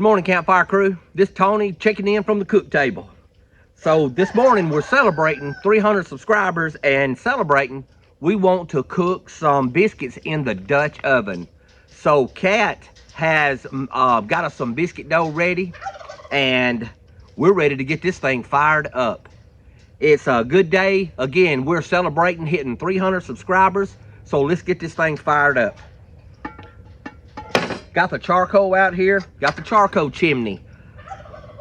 Good morning, Campfire crew. This is Tony checking in from the cook table. So this morning we're celebrating 300 subscribers, and celebrating we want to cook some biscuits in the Dutch oven. So Kat has got us some biscuit dough ready, and we're ready to get this thing fired up. It's a good day. Again, we're celebrating hitting 300 subscribers. So let's get this thing fired up. Got the charcoal out here. Got the charcoal chimney.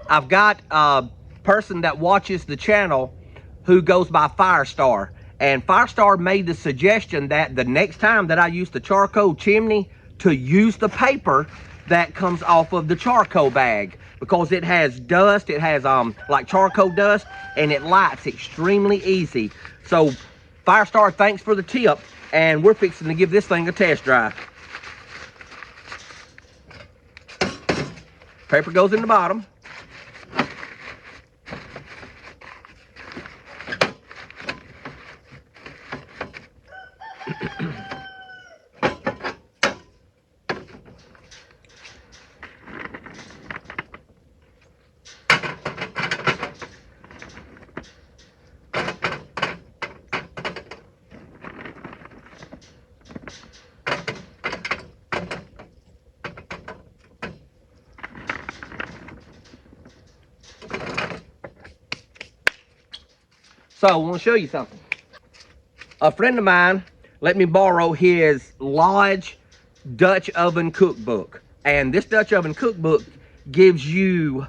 I've got a person that watches the channel who goes by Firestar. And Firestar made the suggestion that the next time that I use the charcoal chimney, to use the paper that comes off of the charcoal bag, because it has dust. It has like charcoal dust, and it lights extremely easy. So Firestar, thanks for the tip, and we're fixing to give this thing a test drive. Paper goes in the bottom. So I want to show you something. A friend of mine let me borrow his Lodge Dutch oven cookbook. And this Dutch oven cookbook gives you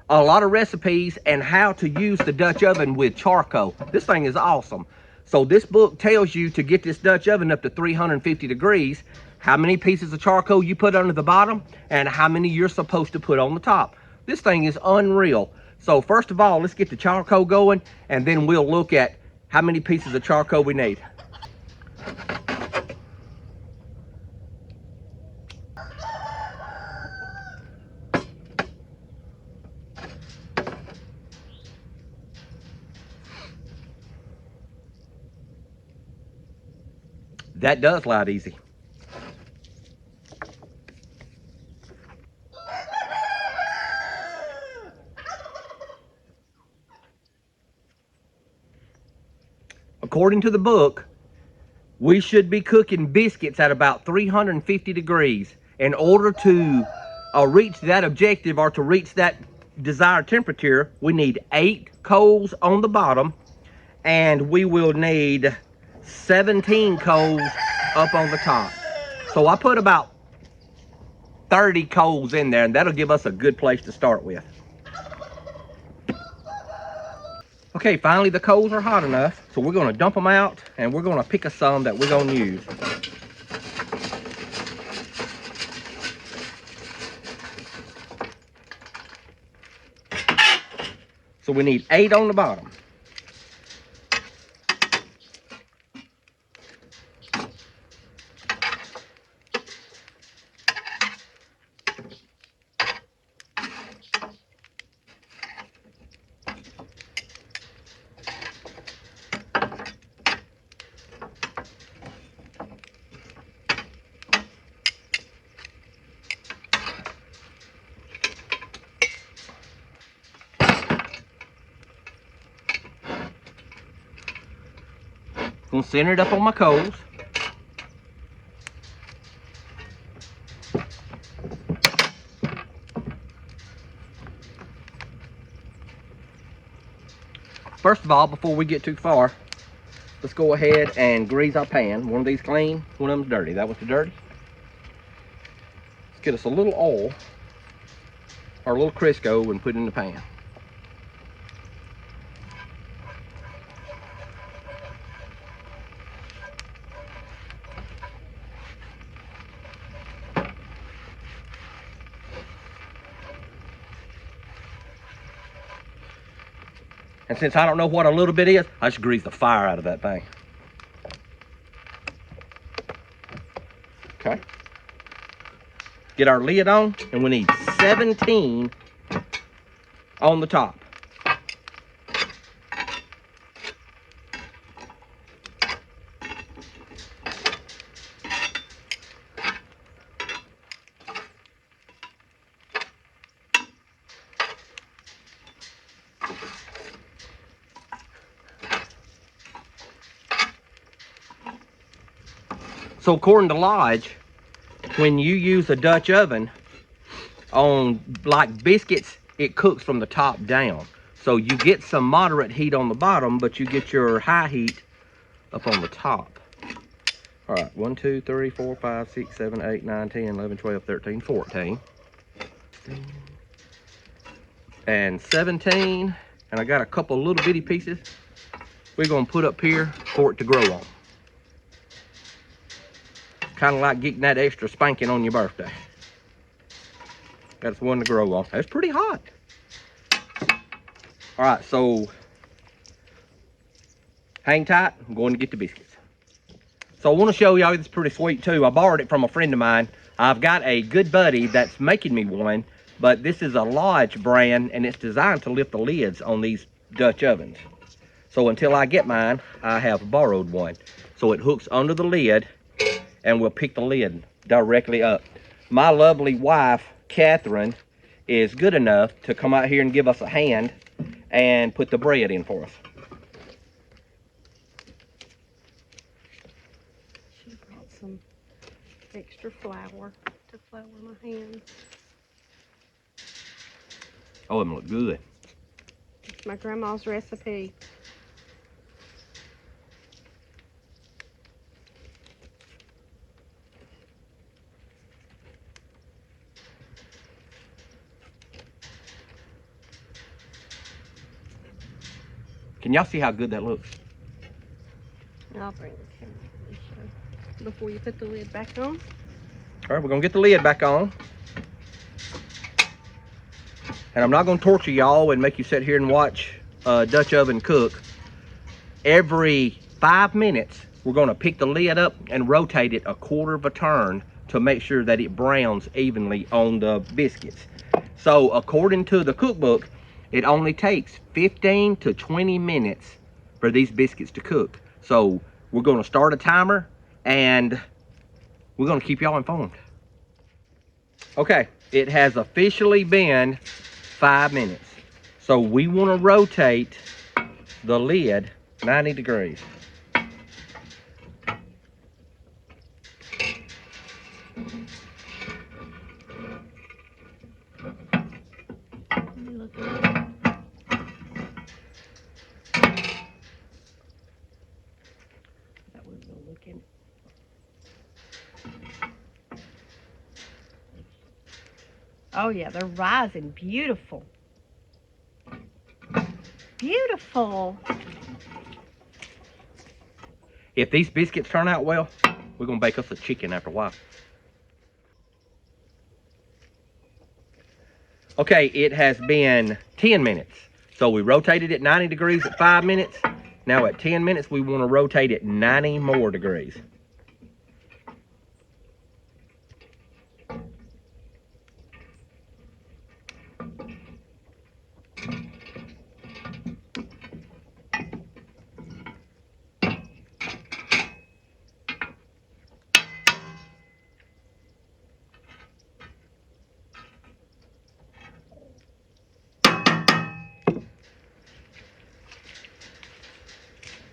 a lot of recipes and how to use the Dutch oven with charcoal. This thing is awesome. So this book tells you to get this Dutch oven up to 350 degrees, how many pieces of charcoal you put under the bottom, and how many you're supposed to put on the top. This thing is unreal. So first of all, let's get the charcoal going, and then we'll look at how many pieces of charcoal we need. That does light easy. According to the book, we should be cooking biscuits at about 350 degrees. In order to reach that objective, or to reach that desired temperature, we need 8 coals on the bottom, and we will need 17 coals up on the top. So I put about 30 coals in there, and that'll give us a good place to start with. Okay, finally the coals are hot enough, so we're gonna dump them out, and we're gonna pick some that we're gonna use. So we need 8 on the bottom. I'm gonna center it up on my coals. First of all, before we get too far, let's go ahead and grease our pan. One of these clean, one of them's dirty. That was the dirty. Let's get us a little oil, or a little Crisco, and put it in the pan. And since I don't know what a little bit is, I just grease the fire out of that thing. Okay. Get our lid on, and we need 17 on the top. So according to Lodge, when you use a Dutch oven on like biscuits, it cooks from the top down. So you get some moderate heat on the bottom, but you get your high heat up on the top. All right, 1, 2, 3, 4, 5, 6, 7, 8, 9, 10, 11, 12, 13, 14. And 17. And I got a couple little bitty pieces we're gonna put up here for it to grow on. Kind of like getting that extra spanking on your birthday. That's one to grow on. That's pretty hot. All right, so hang tight. I'm going to get the biscuits. So I want to show y'all this pretty sweet too. I borrowed it from a friend of mine. I've got a good buddy that's making me one, but this is a Lodge brand and it's designed to lift the lids on these Dutch ovens. So until I get mine, I have borrowed one. So it hooks under the lid and we'll pick the lid directly up. My lovely wife, Catherine, is good enough to come out here and give us a hand and put the bread in for us. She brought some extra flour to flour my hands. Oh, them look good. It's my grandma's recipe. Can y'all see how good that looks? I'll bring the camera and show before you put the lid back on. All right, we're gonna get the lid back on. And I'm not gonna torture y'all and make you sit here and watch Dutch oven cook. Every 5 minutes, we're gonna pick the lid up and rotate it a quarter of a turn to make sure that it browns evenly on the biscuits. So according to the cookbook, it only takes 15 to 20 minutes for these biscuits to cook. So we're gonna start a timer and we're gonna keep y'all informed. Okay, it has officially been 5 minutes. So we wanna rotate the lid 90 degrees. Let me look at it. That was good looking. Oh yeah, they're rising. Beautiful. Beautiful. If these biscuits turn out well, we're gonna bake us a chicken after a while. Okay, it has been 10 minutes. So we rotated it 90 degrees at 5 minutes. Now at 10 minutes, we wanna rotate it 90 more degrees.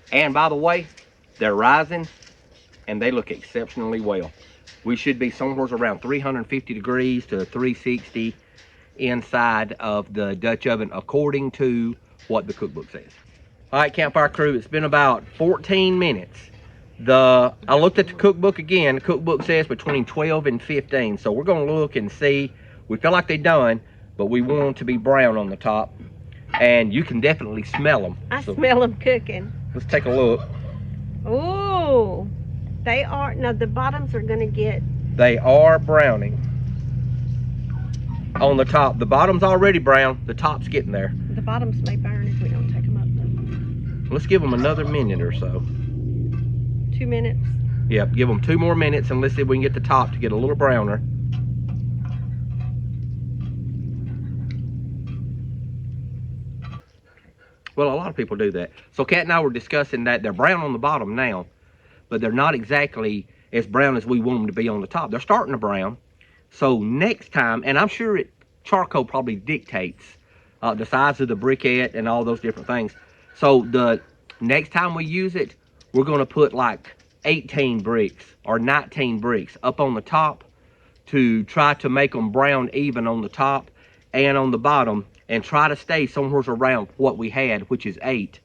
And by the way, they're rising and they look exceptionally well. We should be somewhere around 350 degrees to 360 inside of the Dutch oven according to what the cookbook says. All right, Campfire crew, it's been about 14 minutes. I looked at the cookbook again. The cookbook says between 12 and 15. So we're gonna look and see. We feel like they're done, but we want them to be brown on the top. And you can definitely smell them. I smell them cooking. Let's take a look. Ooh, they are. Now the bottoms are gonna get. They are browning on the top. The bottom's already brown. The top's getting there. The bottoms may burn if we don't take them up though. Let's give them another minute or so. 2 minutes. Yep, give them 2 more minutes and let's see if we can get the top to get a little browner. Well, a lot of people do that. So Kat and I were discussing that they're brown on the bottom now, but they're not exactly as brown as we want them to be on the top. They're starting to brown. So next time, and I'm sure charcoal probably dictates the size of the briquette and all those different things. So the next time we use it, we're gonna put like 18 bricks or 19 bricks up on the top to try to make them brown even on the top and on the bottom, and try to stay somewhere around what we had, which is 8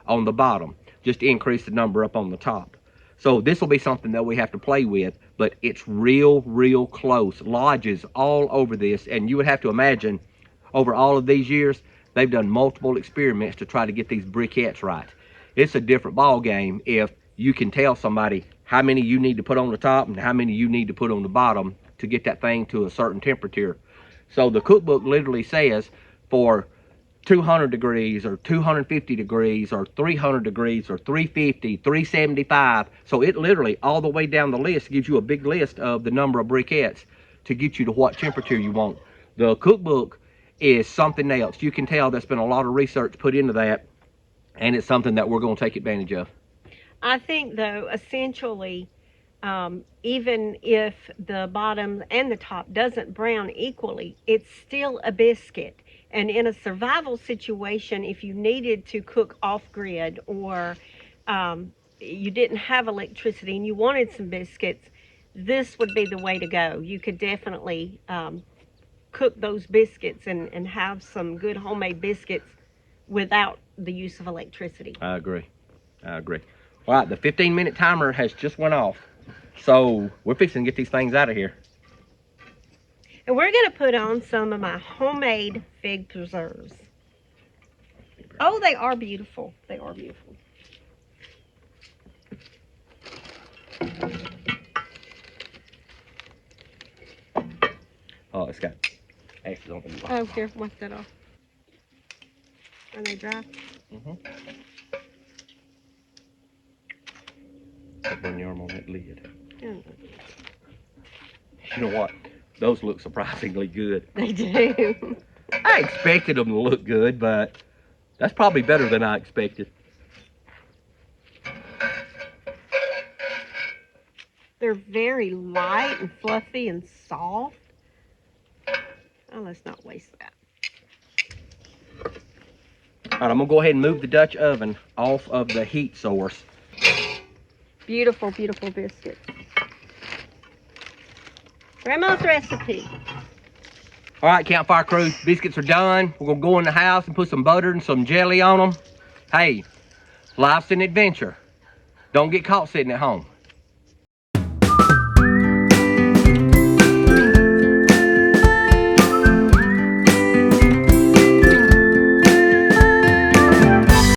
on the bottom, just to increase the number up on the top. So this will be something that we have to play with, but it's real close. Lodges all over this, and you would have to imagine over all of these years, they've done multiple experiments to try to get these briquettes right. It's a different ball game if you can tell somebody how many you need to put on the top and how many you need to put on the bottom to get that thing to a certain temperature. So the cookbook literally says for 200 degrees or 250 degrees or 300 degrees or 350, 375. So it literally all the way down the list gives you a big list of the number of briquettes to get you to what temperature you want. The cookbook is something else. You can tell there's been a lot of research put into that, and it's something that we're going to take advantage of. I think, though, essentially, even if the bottom and the top doesn't brown equally, it's still a biscuit. And in a survival situation, if you needed to cook off-grid or you didn't have electricity and you wanted some biscuits, this would be the way to go. You could definitely cook those biscuits and have some good homemade biscuits without the use of electricity. I agree. All right, the 15-minute timer has just went off. So we're fixing to get these things out of here. And we're going to put on some of my homemade fig preserves. Oh, they are beautiful. They are beautiful. Oh, it's got ashes on it. Oh, here, wipe that off. Are they dry? Mm-hmm. Put your arm on that lid. Yeah. You know what? Those look surprisingly good. They do. I expected them to look good, but that's probably better than I expected. They're very light and fluffy and soft. Oh, let's not waste that. All right, I'm going to go ahead and move the Dutch oven off of the heat source. Beautiful, beautiful biscuits. Grandma's recipe. All right, Campfire Crew, biscuits are done. We're going to go in the house and put some butter and some jelly on them. Hey, life's an adventure. Don't get caught sitting at home.